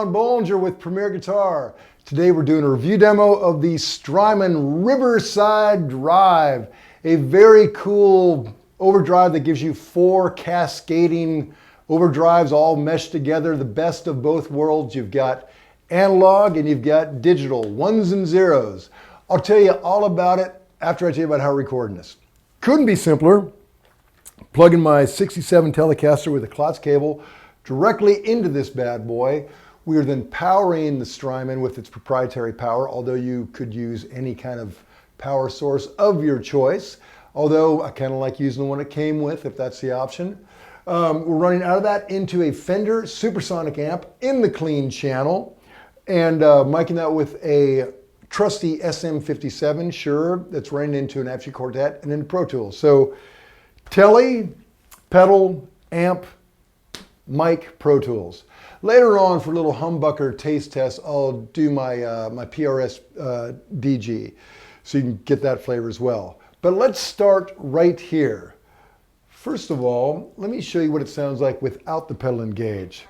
John Bollinger with Premier Guitar. Today we're doing a review demo of the Strymon Riverside Drive, a very cool overdrive that gives you 4 cascading overdrives all meshed together, the best of both worlds. You've got analog and you've got digital, ones and zeros. I'll tell you all about it after I tell you about how we're recording this. Couldn't be simpler. Plug in my 67 Telecaster with a Klotz cable directly into this bad boy. We are then powering the Strymon with its proprietary power, although you could use any kind of power source of your choice. Although I kind of like using the one it came with, if that's the option. We're running out of that into a Fender Supersonic amp in the clean channel, and miking that with a trusty SM57 Shure that's running into an Apogee Quartet and into Pro Tools. So Tele, pedal, amp, mic, Pro Tools. Later on, for a little humbucker taste test, I'll do my my PRS DG, so you can get that flavor as well. But let's start right here. First of all, let me show you what it sounds like without the pedal engaged.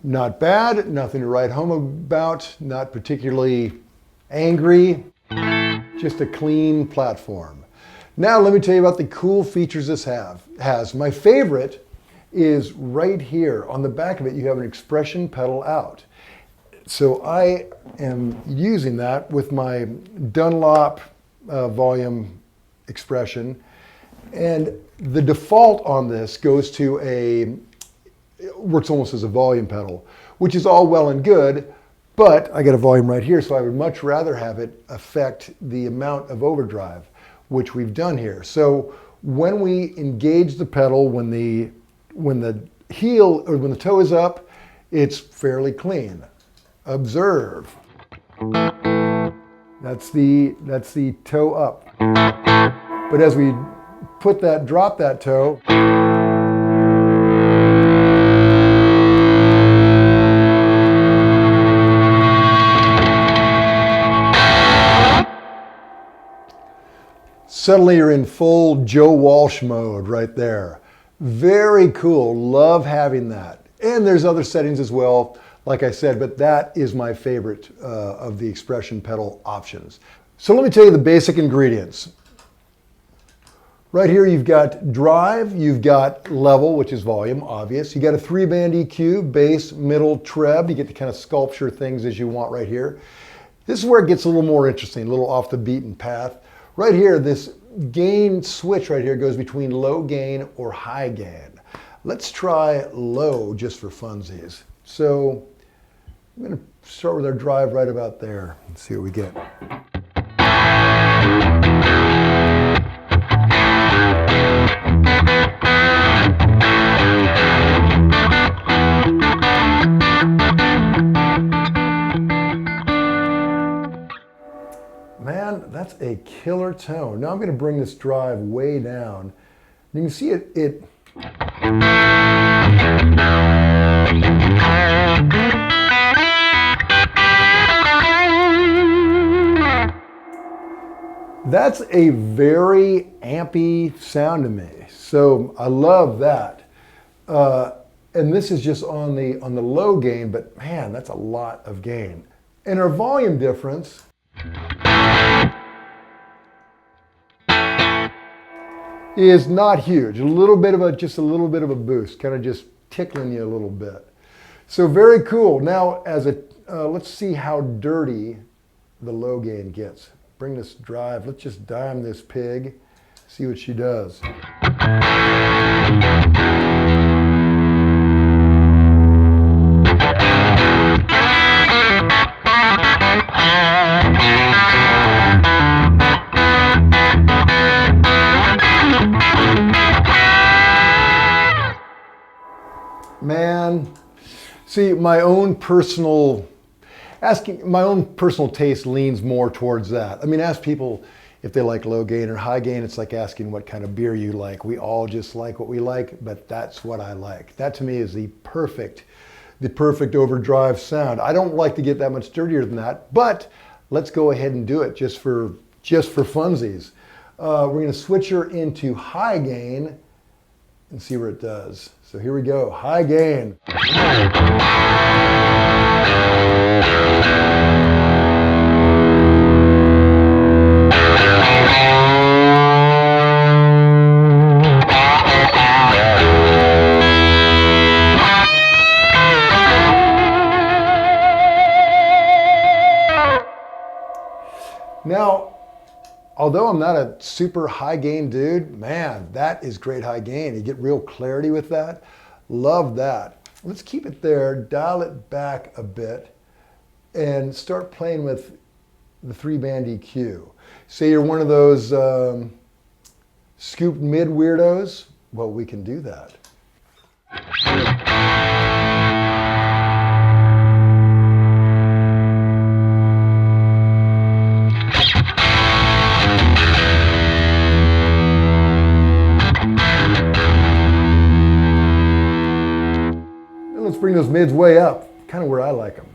Not bad, nothing to write home about, not particularly angry, just a clean platform. Now let me tell you about the cool features this has. My favorite is right here. On the back of it, you have an expression pedal out. So I am using that with my Dunlop volume expression. And the default on this goes to works almost as a volume pedal, which is all well and good, but I got a volume right here, so I would much rather have it affect the amount of overdrive, which we've done here. So when we engage the pedal, when the heel or when the toe is up, it's fairly clean. Observe. That's the toe up. But as we drop that toe, suddenly you're in full Joe Walsh mode right there. Very cool, love having that. And there's other settings as well, like I said, but that is my favorite of the expression pedal options. So let me tell you the basic ingredients. Right here you've got drive, you've got level, which is volume, obvious. You got a 3-band EQ, bass, middle, treb. You get to kind of sculpture things as you want right here. This is where it gets a little more interesting, a little off the beaten path. Right here, this gain switch right here goes between low gain or high gain. Let's try low just for funsies. So I'm going to start with our drive right about there and see what we get. Man, that's a killer tone. Now I'm going to bring this drive way down. You can see it that's a very ampy sound to me. So I love that. And this is just on the low gain, but man, that's a lot of gain. And our volume difference is not huge. Just a little bit of a boost, kind of just tickling you a little bit. So very cool. Now, let's see how dirty the low gain gets. Bring this drive. Let's just dime this pig. See what she does. Man, see, my own personal taste leans more towards that. I mean, ask people if they like low gain or high gain. It's like asking what kind of beer you like. We all just like what we like, but that's what I like. That to me is the perfect overdrive sound. I don't like to get that much dirtier than that, but let's go ahead and do it just for funsies. We're going to switch her into high gain and see where it does. So here we go, high gain. Now, although I'm not a super high gain dude, man, that is great high gain. You get real clarity with that. Love that. Let's keep it there, dial it back a bit, and start playing with the 3-band EQ. Say you're one of those scooped mid weirdos. Well, we can do that. Let's bring those mids way up, kind of where I like them.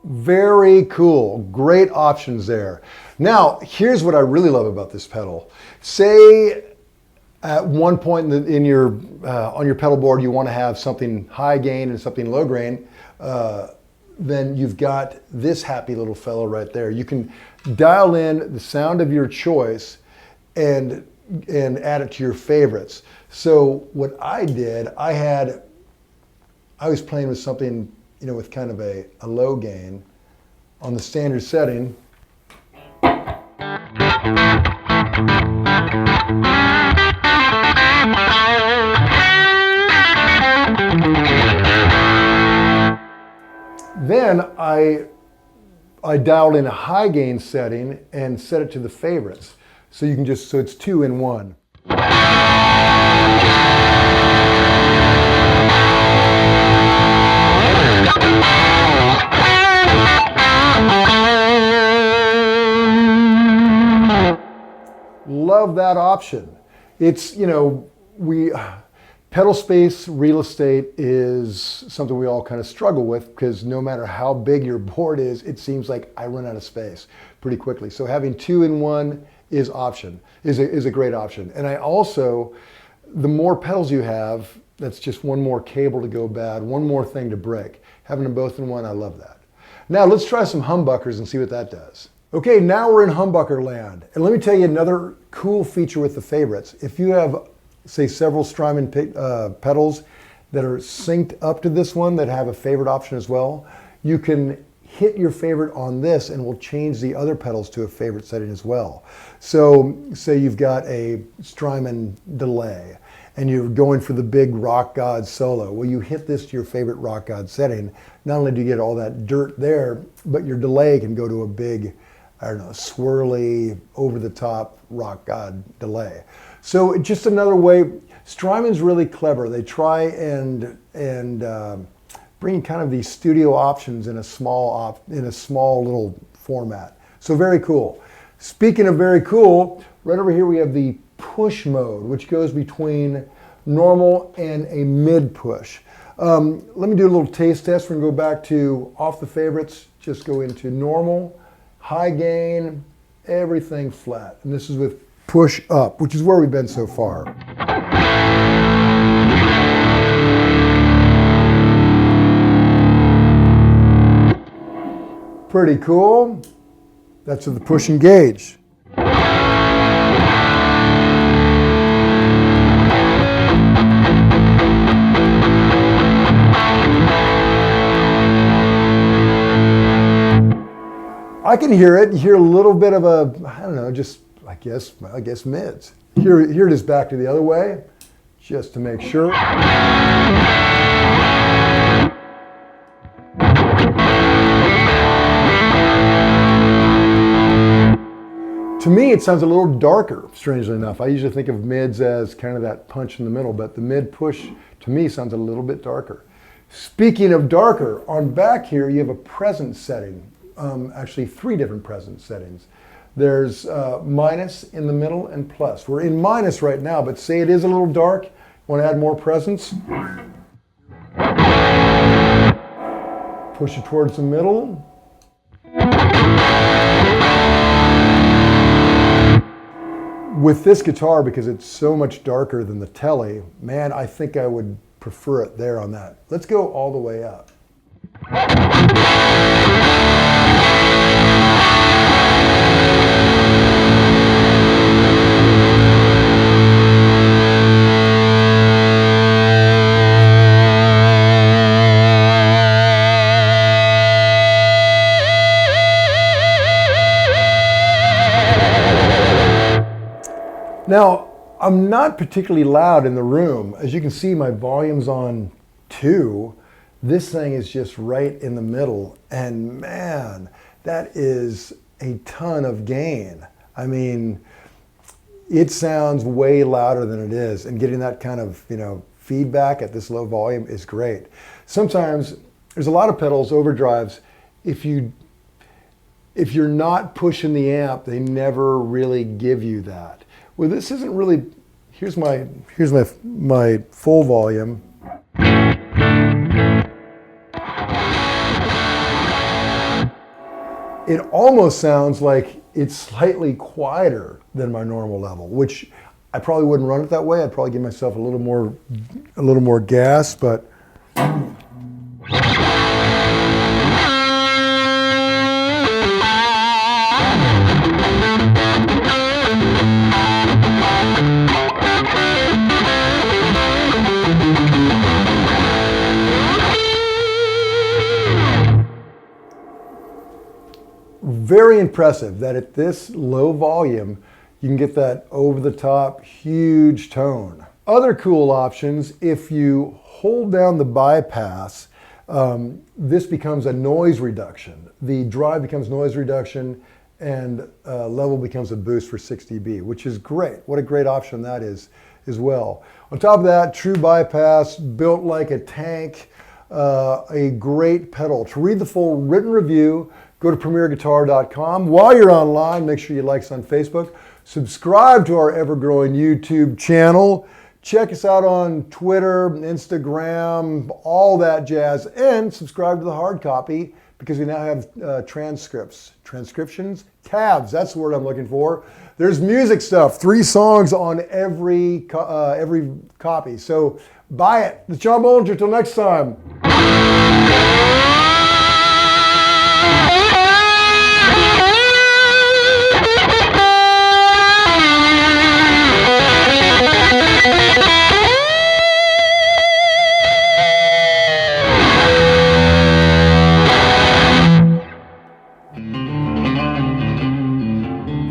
Very cool, great options there. Now, here's what I really love about this pedal. Say at one point in your on your pedal board you want to have something high gain and something low gain. Then you've got this happy little fellow right there. You can dial in the sound of your choice and add it to your favorites. So what I did, I was playing with something, you know, with kind of a low gain on the standard setting. Then I dialed in a high gain setting and set it to the favorites. So you can just, so it's 2 in 1. Love that option. It's, you know, pedal space real estate is something we all kind of struggle with because no matter how big your board is, it seems like I run out of space pretty quickly. So having 2 in 1 is a great option. And I also, the more pedals you have, that's just one more cable to go bad, one more thing to break. Having them both in one, I love that. Now let's try some humbuckers and see what that does. Okay, now we're in humbucker land. And let me tell you another cool feature with the favorites. If you have, say, several Strymon pedals that are synced up to this one that have a favorite option as well, you can hit your favorite on this and we'll change the other pedals to a favorite setting as well. So say you've got a Strymon delay and you're going for the big rock god solo. Well, you hit this to your favorite rock god setting. Not only do you get all that dirt there, but your delay can go to a big, I don't know, swirly, over the top rock god delay. So just another way, Strymon's really clever. They try and bring kind of these studio options in a small little format. So very cool. Speaking of very cool, right over here we have the push mode, which goes between normal and a mid push. Let me do a little taste test. We're gonna go back to off the favorites, just go into normal, high gain, everything flat. And this is with push up, which is where we've been so far. Pretty cool. That's with the push and gauge. I can hear it. You hear a little bit of a, I don't know, just I guess mids. Here it is back to the other way, just to make sure. To me, it sounds a little darker, strangely enough. I usually think of mids as kind of that punch in the middle, but the mid push, to me, sounds a little bit darker. Speaking of darker, on back here, you have a presence setting. Actually, 3 different presence settings. There's minus in the middle and plus. We're in minus right now, but say it is a little dark, want to add more presence. Push it towards the middle. With this guitar, because it's so much darker than the Tele, man, I think I would prefer it there on that. Let's go all the way up. Now, I'm not particularly loud in the room. As you can see, my volume's on 2. This thing is just right in the middle. And man, that is a ton of gain. I mean, it sounds way louder than it is. And getting that kind of, feedback at this low volume is great. Sometimes there's a lot of pedals, overdrives. If you're not pushing the amp, they never really give you that. Well, this isn't really, here's my full volume. It almost sounds like it's slightly quieter than my normal level, which I probably wouldn't run it that way. I'd probably give myself a little more gas, but very impressive that at this low volume, you can get that over-the-top, huge tone. Other cool options, if you hold down the bypass, this becomes a noise reduction. The drive becomes noise reduction, and level becomes a boost for 6 dB, which is great. What a great option that is as well. On top of that, true bypass, built like a tank, a great pedal. To read the full written review, go to premierguitar.com. While you're online, make sure you like us on Facebook. Subscribe to our ever-growing YouTube channel. Check us out on Twitter, Instagram, all that jazz. And subscribe to the hard copy because we now have transcriptions, tabs. That's the word I'm looking for. There's music stuff, 3 songs on every copy. So buy it. This is John Bollinger. Till next time.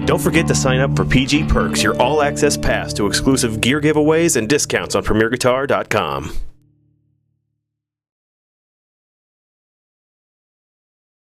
Don't forget to sign up for PG Perks, your all-access pass to exclusive gear giveaways and discounts on premierguitar.com.